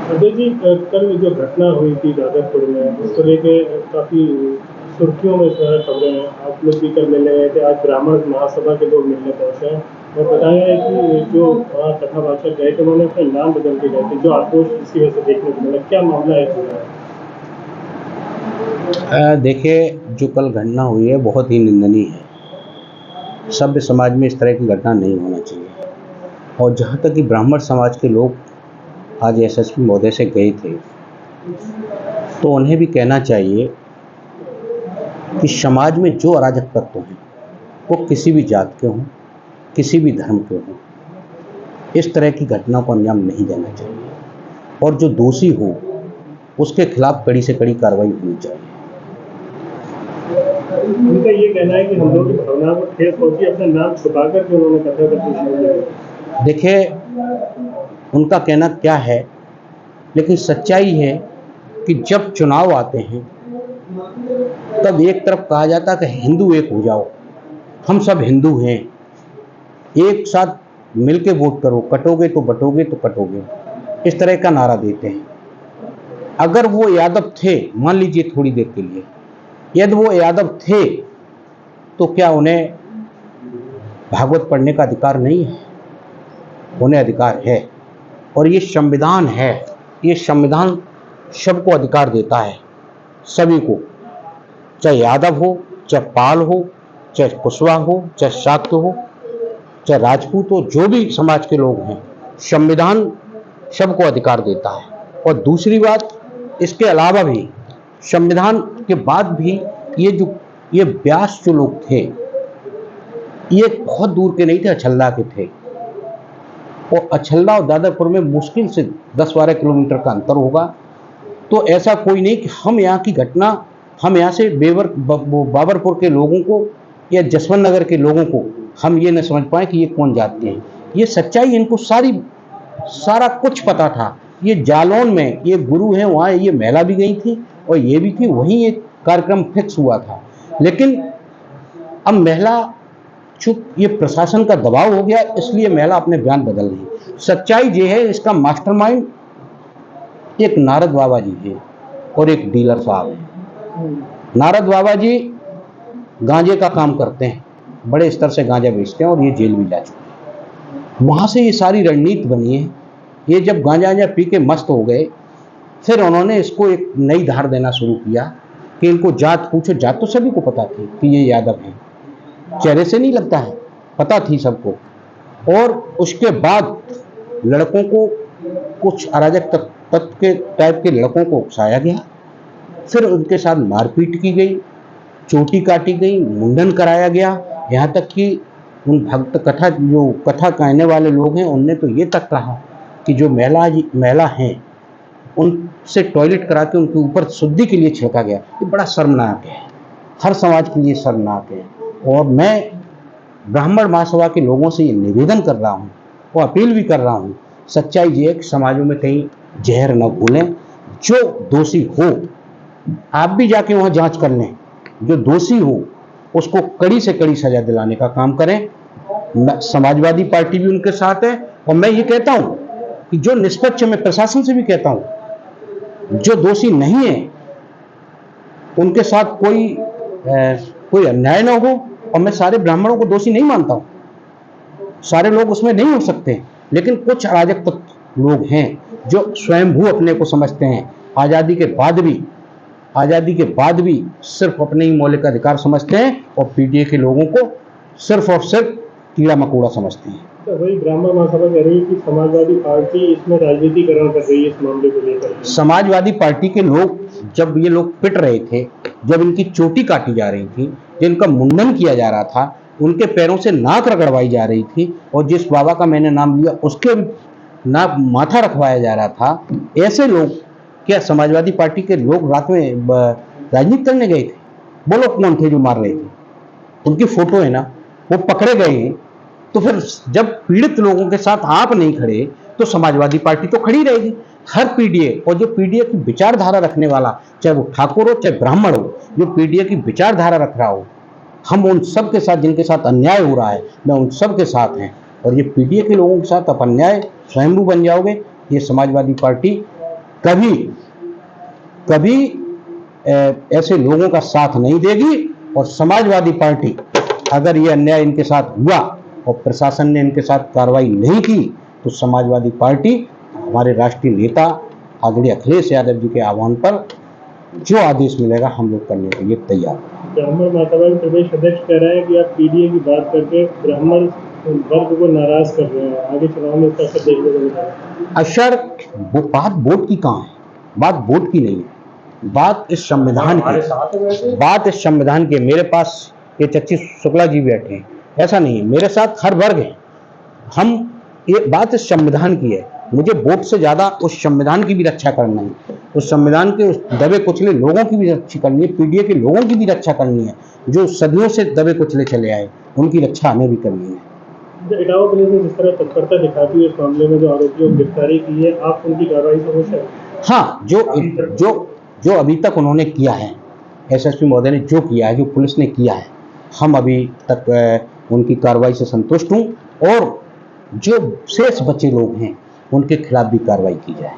अजय जी, कल जो घटना हुई थी जादवपुर में, उसको लेके काफ़ी सुर्खियों में इस समय खबरें हैं। आप लोग भी कल मिलने गए थे, आज ब्राह्मण महासभा के लोग मिलने पहुंचे हैं और बताया है कि जो वहाँ कथावाचक गए थे उन्होंने अपने नाम बदल के गए थे, जो आक्रोश इसी वजह से देखने को मिला। क्या मामला है पूरा? देखिए, जो कल घटना हुई है बहुत ही निंदनीय है। सभ्य समाज में इस तरह की घटना नहीं होना चाहिए। और जहाँ तक कि ब्राह्मण समाज के लोग आज एसएसपी महोदय से गए थे, तो उन्हें भी कहना चाहिए कि समाज में जो अराजक तत्व हैं वो किसी भी जात के हों, किसी भी धर्म के हों, इस तरह की घटना को अंजाम नहीं देना चाहिए और जो दोषी हो उसके खिलाफ कड़ी से कड़ी कार्रवाई होनी चाहिए। उनका ये कहना है कि हम लोग की भावनाओं को ठेस पहुंची, अपना नाम छुपा करके उन्होंने कथा करनी शुरू की। देखिए, उनका कहना क्या है, लेकिन सच्चाई है कि जब चुनाव आते हैं तब एक तरफ कहा जाता है कि हिंदू एक हो जाओ, हम सब हिंदू हैं, एक साथ मिलके वोट करो, कटोगे तो बटोगे तो कटोगे, इस तरह का नारा देते हैं। अगर वो यादव थे, मान लीजिए थोड़ी देर के लिए, यदि वो यादव थे तो क्या उन्हें भागवत पढ़ने का अधिकार नहीं है? उन्हें अधिकार है और ये संविधान है। ये संविधान सबको अधिकार देता है, सभी को, चाहे यादव हो, चाहे पाल हो, चाहे कुशवाहा हो, चाहे शाक्त हो, चाहे राजपूत हो, जो भी समाज के लोग हैं, संविधान सबको अधिकार देता है। और दूसरी बात, इसके अलावा भी संविधान के बाद भी ये व्यास जो लोग थे, ये बहुत दूर के नहीं थे, अछल्ला के थे। और अछल्ला और दादरपुर में मुश्किल से 10-12 किलोमीटर का अंतर होगा। तो ऐसा कोई नहीं कि हम यहाँ की घटना, हम यहाँ से बाबरपुर के लोगों को या जसवंत नगर के लोगों को हम ये न समझ पाए कि ये कौन जाते हैं। ये सच्चाई, इनको सारा कुछ पता था। ये जालौन में ये गुरु हैं, वहाँ ये महिला भी गई थी और ये भी थी, वहीं एक कार्यक्रम फिक्स हुआ था। लेकिन अब महिला चुप, ये प्रशासन का दबाव हो गया, इसलिए महिला अपने बयान बदल रही। सच्चाई ये है, इसका मास्टरमाइंड एक नारद बाबा जी है और एक डीलर साहब है। नारद बाबा जी गांजे का काम करते हैं, बड़े स्तर से गांजा बेचते हैं और ये जेल भी जा चुके हैं। वहाँ से ये सारी रणनीति बनी है। ये जब गांजा पी के मस्त हो गए, फिर उन्होंने इसको एक नई धार देना शुरू किया कि इनको जात पूछो। जात तो सभी को पता थी कि ये यादव हैं, चेहरे से नहीं लगता है, पता थी सबको। और उसके बाद लड़कों को, कुछ अराजक तत्व के टाइप के लड़कों को उकसाया गया, फिर उनके साथ मारपीट की गई, चोटी काटी गई, मुंडन कराया गया। यहाँ तक कि उन कथा कहने वाले लोग हैं, उनने तो ये तक कहा कि जो महिला हैं उनसे टॉयलेट करा के उनके ऊपर शुद्धि के लिए छिड़का गया। ये बड़ा शर्मनाक है, हर समाज के लिए शर्मनाक है। और मैं ब्राह्मण महासभा के लोगों से ये निवेदन कर रहा हूँ और अपील भी कर रहा हूँ, सच्चाई ये है कि समाजों में कहीं जहर न घोलें। जो दोषी हो, आप भी जाके वहाँ जांच कर लें, जो दोषी हो उसको कड़ी से कड़ी सजा दिलाने का काम करें। समाजवादी पार्टी भी उनके साथ है और मैं ये कहता हूँ कि जो निष्पक्ष, मैं प्रशासन से भी कहता हूँ, जो दोषी नहीं है उनके साथ कोई अन्याय ना हो। और मैं सारे ब्राह्मणों को दोषी नहीं मानता हूँ, सारे लोग उसमें नहीं हो सकते, लेकिन कुछ अराजक लोग हैं जो स्वयंभू अपने को समझते हैं, आज़ादी के बाद भी सिर्फ अपने ही मौलिक अधिकार समझते हैं और पीडीए के लोगों को सिर्फ और सिर्फ कीड़ा मकोड़ा समझते हैं। तो वही ब्राह्मण महासभा कह रही है कि समाजवादी पार्टी इसमें राजनीतिकरण कर रही है इस मामले को लेकर। समाजवादी पार्टी के लोग, जब ये लोग पिट रहे थे, जब इनकी चोटी काटी जा रही थी, जिनका मुंडन किया जा रहा था, उनके पैरों से नाक रगड़वाई जा रही थी और जिस बाबा का मैंने नाम लिया उसके माथा रखवाया जा रहा था, ऐसे लोग, क्या समाजवादी पार्टी के लोग रात में राजनीति करने गए थे? बोलो कौन थे जो मार रहे थे? उनकी फोटो है ना, वो पकड़े गए हैं। तो फिर जब पीड़ित लोगों के साथ आप नहीं खड़े तो समाजवादी पार्टी तो खड़ी रहेगी। हर पीडीए, और जो पीडीए की विचारधारा रखने वाला, चाहे वो ठाकुर हो चाहे ब्राह्मण हो, जो पीडीए की विचारधारा रख रहा हो, हम उन सब के साथ, जिनके साथ अन्याय हो रहा है, मैं उन सब के साथ हैं। और ये पीडीए के लोगों के साथ आप अन्याय स्वयंभू बन जाओगे, ये समाजवादी पार्टी कभी कभी ऐसे लोगों का साथ नहीं देगी। और समाजवादी पार्टी अगर ये अन्याय इनके साथ हुआ और प्रशासन ने इनके साथ कार्रवाई नहीं की तो समाजवादी पार्टी हमारे राष्ट्रीय नेता आदरणीय अखिलेश यादव जी के आह्वान पर जो आदेश मिलेगा हम लोग करने के लिए तैयार हैं। ब्राह्मण महासभा के प्रदेश अध्यक्ष कह रहे हैं कि आप पीडीए की बात करके ब्राह्मण वर्ग को नाराज कर रहे हैं, आगे चुनाव में इसका असर देखने को मिलेगा। अशर वो बात वोट की कहाँ है, बात वोट की नहीं है, बात इस संविधान की, बात इस संविधान की। मेरे पास ये चच्ची शुक्ला जी बैठे हैं, ऐसा नहीं है, मेरे साथ हर वर्ग है। हम ये बात इस संविधान की है, मुझे वोट से ज्यादा उस संविधान की भी रक्षा करना है, उस संविधान के उस दबे कुचले लोगों की भी रक्षा करनी है, पीडीए के लोगों की भी रक्षा करनी है, जो सदियों से दबे कुचले चले आए उनकी रक्षा हमें भी करनी है। इटावा पुलिस ने जिस तरह तत्परता दिखाती है इस मामले में जो आरोपियों की गिरफ्तारी की है, आप उनकी कार्रवाई से खुश हैं? हाँ, जो अभी तक उन्होंने किया है, एसएसपी महोदय ने जो किया है, जो पुलिस ने किया है, हम अभी तक उनकी कार्रवाई से संतुष्ट हूँ। और जो शेष बचे लोग हैं उनके खिलाफ भी कार्रवाई की जाए।